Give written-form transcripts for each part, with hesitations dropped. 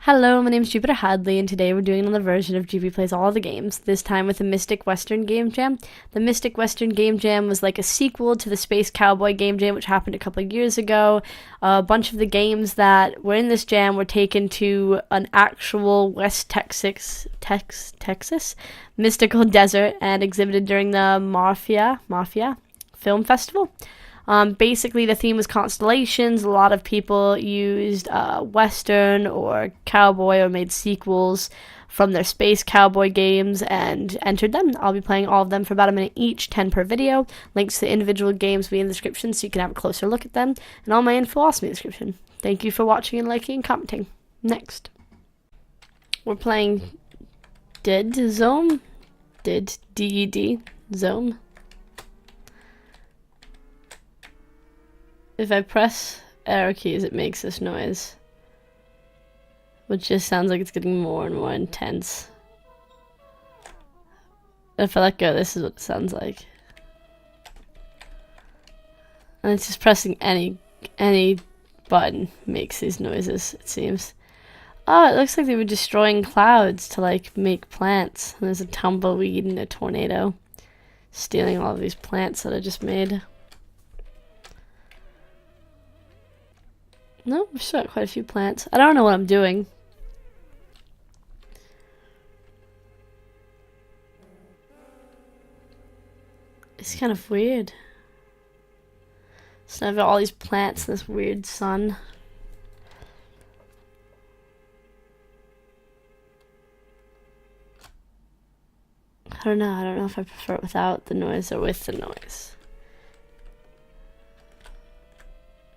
Hello, my name is Jupiter Hadley, and today we're doing another version of Jupi Plays All the Games, this time with the Mystic Western Game Jam. The Mystic Western Game Jam was like a sequel to the Space Cowboy Game Jam, which happened a couple of years ago. A bunch of the games that were in this jam were taken to an actual West Texas mystical desert and exhibited during the Mafia Film Festival. Basically, the theme was constellations. A lot of people used Western or Cowboy or made sequels from their Space Cowboy games and entered them. I'll be playing all of them for about a minute each, 10 per video. Links to the individual games will be in the description so you can have a closer look at them. And all my info will also be in the description. Thank you for watching and liking and commenting. Next. We're playing ZOME. D-E-D. ZOME. If I press arrow keys, it makes this noise, which just sounds like it's getting more and more intense. If I let go, this is what it sounds like. And it's just pressing any button makes these noises, it seems. Oh, it looks like they were destroying clouds to like make plants. And there's a tumbleweed and a tornado stealing all of these plants that I just made. No, we've still got quite a few plants. I don't know what I'm doing. It's kind of weird. So I've got all these plants in this weird sun. I don't know if I prefer it without the noise or with the noise.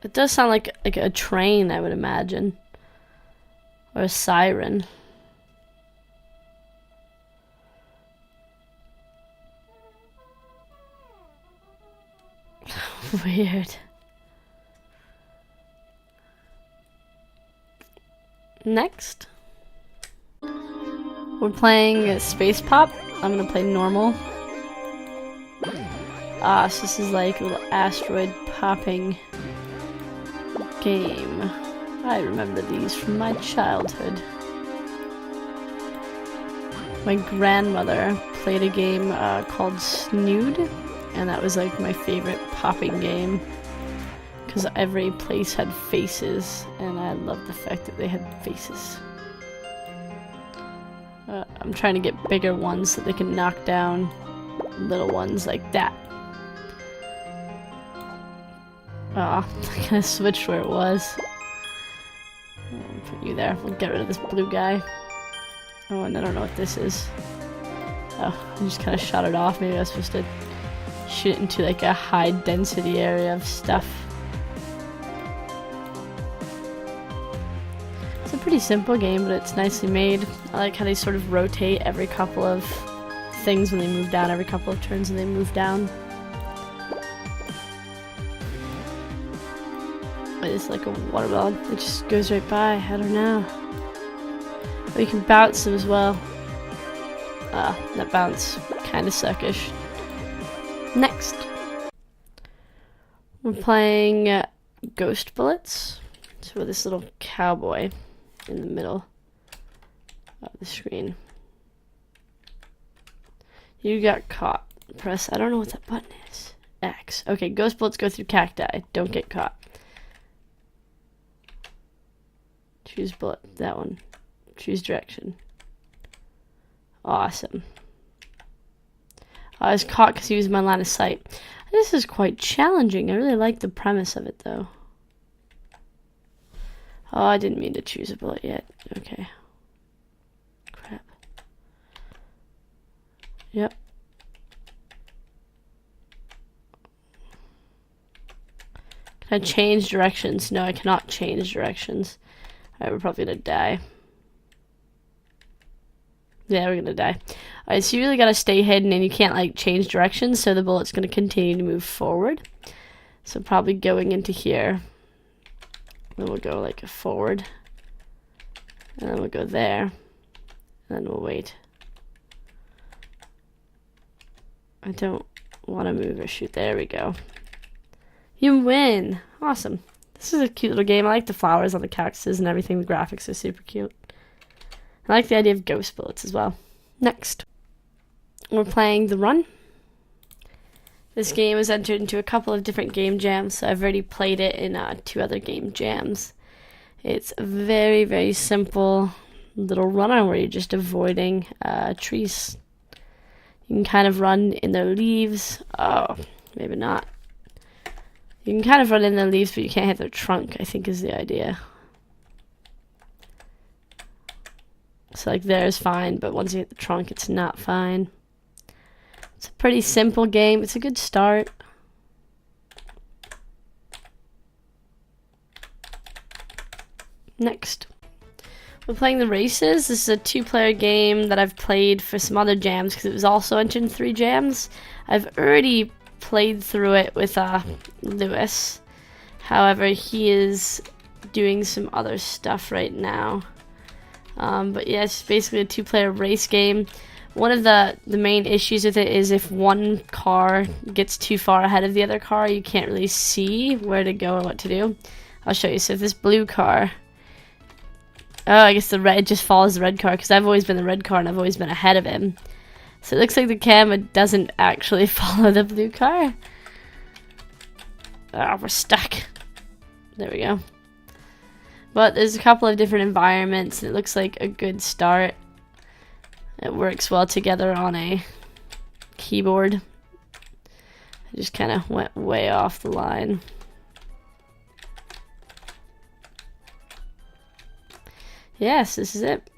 It does sound like a train, I would imagine. Or a siren. Weird. Next. We're playing Space Pop. I'm gonna play normal. So this is like a little asteroid popping game. I remember these from my childhood. My grandmother played a game called Snood, and that was like my favorite popping game because every place had faces, and I loved the fact that they had faces. I'm trying to get bigger ones so they can knock down little ones like that. I kind of switched where it was. I'll put you there. We'll get rid of this blue guy. Oh, and I don't know what this is. Oh, I just kind of shot it off. Maybe I was supposed to shoot it into like a high density area of stuff. It's a pretty simple game, but it's nicely made. I like how they sort of rotate every couple of things when they move down, every couple of turns when they move down. It's like a watermelon. It just goes right by. I don't know. Or you can bounce them as well. That bounce kind of suckish. Next. We're playing Ghost Bullets. So with this little cowboy in the middle of the screen. You got caught. Press, I don't know what that button is. X. Okay, Ghost Bullets go through cacti. Don't get caught. Choose bullet. That one. Choose direction. Awesome. I was caught because he was in my line of sight. This is quite challenging. I really like the premise of it, though. Oh, I didn't mean to choose a bullet yet. Okay. Crap. Yep. Can I change directions? No, I cannot change directions. Alright, we're probably gonna die. Yeah, we're gonna die. Alright, so you really gotta stay hidden and you can't like change directions, so the bullet's gonna continue to move forward. So probably going into here. Then we'll go like forward. And then we'll go there. And then we'll wait. I don't want to move or shoot. There we go. You win! Awesome. This is a cute little game. I like the flowers on the cactuses and everything. The graphics are super cute. I like the idea of ghost bullets as well. Next, we're playing The Run. This game is entered into a couple of different game jams, so I've already played it in 2 other game jams. It's a very, very simple little runner where you're just avoiding trees. You can kind of run in their leaves. Oh, maybe not. You can kind of run in their leaves, but you can't hit their trunk, I think is the idea. So like there is fine, but once you hit the trunk, it's not fine. It's a pretty simple game. It's a good start. Next, we're playing The Races. This is a 2-player game that I've played for some other jams because it was also entered in 3 jams. I've already played through it with Lewis. However, he is doing some other stuff right now. But yeah, it's basically a 2-player race game. One of the main issues with it is if one car gets too far ahead of the other car, you can't really see where to go or what to do. I'll show you. So if this blue car... Oh, I guess the red just follows the red car because I've always been the red car and I've always been ahead of him. So it looks like the camera doesn't actually follow the blue car. Ah, we're stuck. There we go. But there's a couple of different environments and it looks like a good start. It works well together on a keyboard. I just kind of went way off the line. Yes, this is it.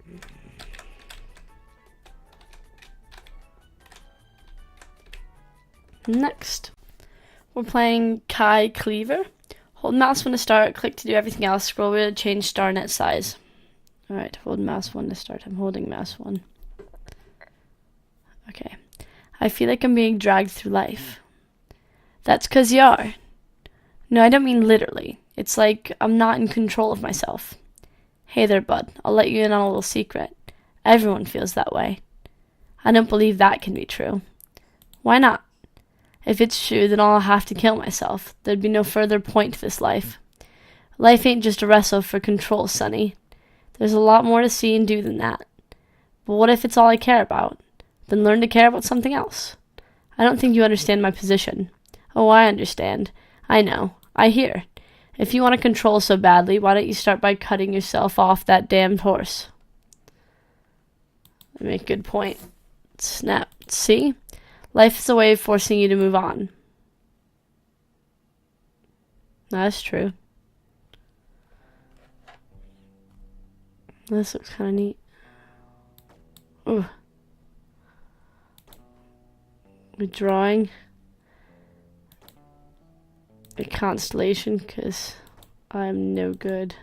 Next, we're playing Cleaver. Hold mouse 1 to start, click to do everything else, scroll wheel to change star net size. Alright, hold mouse 1 to start. I'm holding mouse 1. Okay. I feel like I'm being dragged through life. That's 'cause you are. No, I don't mean literally. It's like I'm not in control of myself. Hey there, bud. I'll let you in on a little secret. Everyone feels that way. I don't believe that can be true. Why not? If it's true, then I'll have to kill myself. There'd be no further point to this life. Life ain't just a wrestle for control, Sonny. There's a lot more to see and do than that. But what if it's all I care about? Then learn to care about something else. I don't think you understand my position. Oh, I understand. I know. I hear. If you want to control so badly, why don't you start by cutting yourself off that damned horse? I make a good point. Snap. See? Life is a way of forcing you to move on. That's true. This looks kind of neat. Ooh. We're drawing a constellation because I'm no good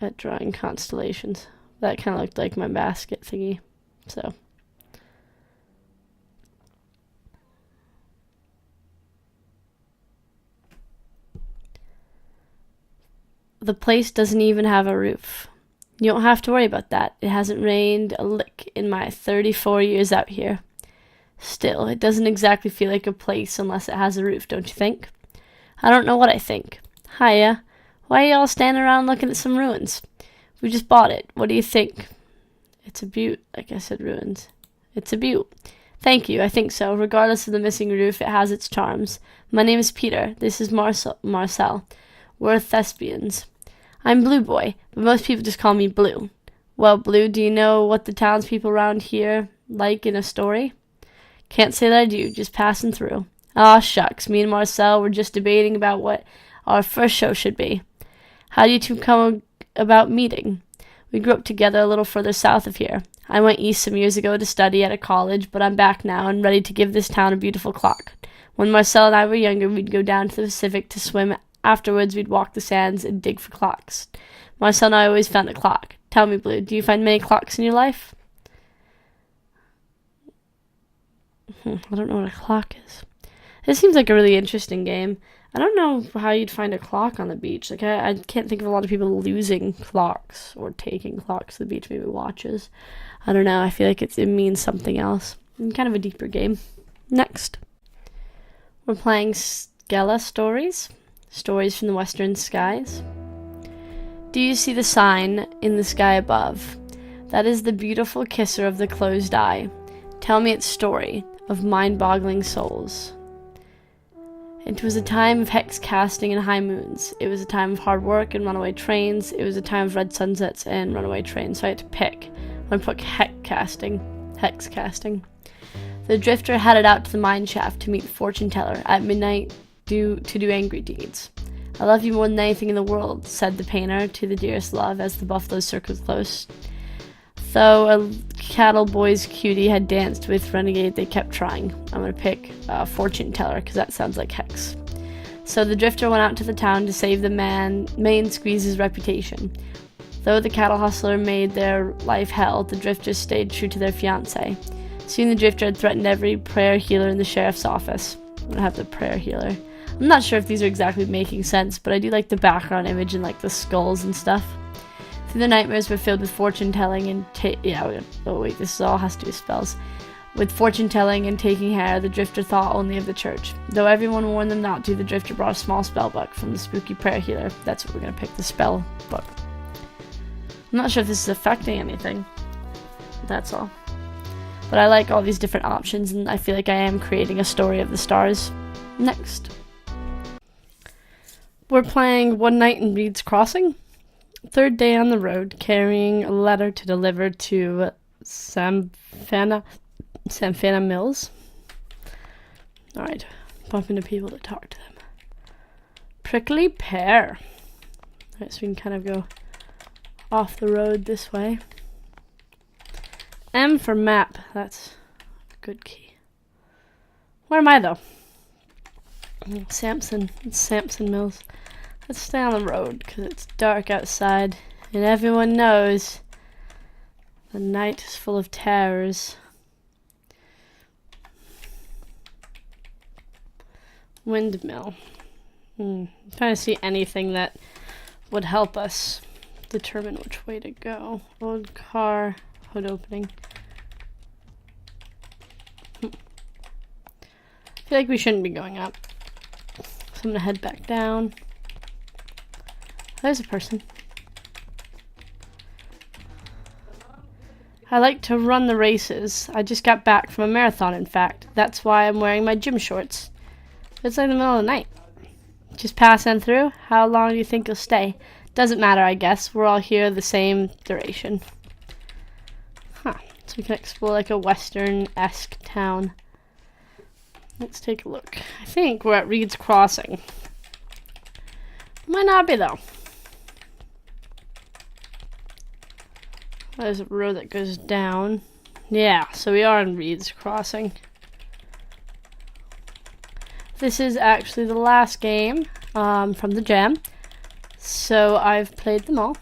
at drawing constellations. That kind of looked like my basket thingy. So. The place doesn't even have a roof. You don't have to worry about that. It hasn't rained a lick in my 34 years out here. Still, it doesn't exactly feel like a place unless it has a roof, don't you think? I don't know what I think. Hiya. Why are you all standing around looking at some ruins? We just bought it. What do you think? It's a beaut. Like I said, ruins. It's a beaut. Thank you, I think so. Regardless of the missing roof, it has its charms. My name is Peter. This is Marcel. We're thespians. I'm Blue Boy, but most people just call me Blue. Well, Blue, do you know what the townspeople around here like in a story? Can't say that I do, just passing through. Aw, shucks, me and Marcel were just debating about what our first show should be. How do you two come about meeting? We grew up together a little further south of here. I went east some years ago to study at a college, but I'm back now and ready to give this town a beautiful clock. When Marcel and I were younger, we'd go down to the Pacific to swim. Afterwards, we'd walk the sands and dig for clocks. Marcel and I always found a clock. Tell me, Blue, do you find many clocks in your life? I don't know what a clock is. This seems like a really interesting game. I don't know how you'd find a clock on the beach. Like I can't think of a lot of people losing clocks or taking clocks to the beach, maybe watches. I don't know. I feel like it means something else. Kind of a deeper game. Next, we're playing Skele-Stories. Stories from the western skies. Do you see the sign in the sky above? That is the beautiful kisser of the closed eye. Tell me its story of mind-boggling souls. It was a time of hex casting and high moons. It was a time of hard work and runaway trains. It was a time of red sunsets and runaway trains. So I had to pick. I'm gonna put hex casting. The drifter headed out to the mine shaft to meet the fortune teller at midnight to do angry deeds. I love you more than anything in the world, said the painter to the dearest love as the buffaloes circled close. Though a cattle boy's cutie had danced with renegade, they kept trying. I'm going to pick fortune teller because that sounds like hex. So the drifter went out to the town to save the main squeeze's reputation. Though the cattle hustler made their life hell, the drifters stayed true to their fiancé. Soon the drifter had threatened every prayer healer in the sheriff's office. I'm going to have the prayer healer. I'm not sure if these are exactly making sense, but I do like the background image and like the skulls and stuff. Through the nightmares were filled with fortune telling and this all has to do with spells. With fortune telling and taking hair, the drifter thought only of the church. Though everyone warned them not to, the drifter brought a small spell book from the spooky prayer healer. That's what we're gonna pick, the spell book. I'm not sure if this is affecting anything. That's all. But I like all these different options, and I feel like I am creating a story of the stars. Next. We're playing One Night in Reed's Crossing. Third day on the road, carrying a letter to deliver to Samfana Mills. Alright, bump into people to talk to them. Prickly pear. Alright, so we can kind of go off the road this way. M for map. That's a good key. Where am I, though? Samson. It's Samson Mills. Let's stay on the road because it's dark outside and everyone knows the night is full of terrors. Windmill. I'm trying to see anything that would help us determine which way to go. Old car, hood opening. I feel like we shouldn't be going up. So I'm gonna head back down. There's a person. I like to run the races. I just got back from a marathon, in fact. That's why I'm wearing my gym shorts. It's like the middle of the night. Just passing through. How long do you think you'll stay? Doesn't matter, I guess. We're all here the same duration. Huh. So we can explore like a western-esque town. Let's take a look. I think we're at Reed's Crossing. Might not be, though. There's a road that goes down. Yeah, so we are in Reed's Crossing. This is actually the last game from the jam. So I've played them all.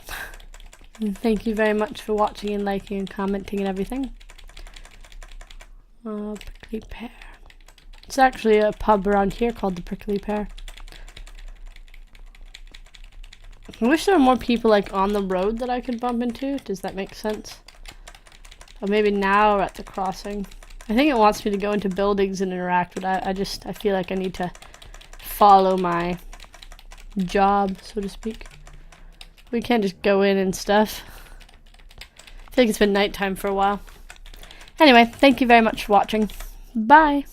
And thank you very much for watching and liking and commenting and everything. Prickly Pear. It's actually a pub around here called the Prickly Pear. I wish there were more people like on the road that I could bump into. Does that make sense? Or maybe now we're at the crossing. I think it wants me to go into buildings and interact, but I feel like I need to follow my job, so to speak. We can't just go in and stuff. I feel like it's been nighttime for a while. Anyway, thank you very much for watching. Bye!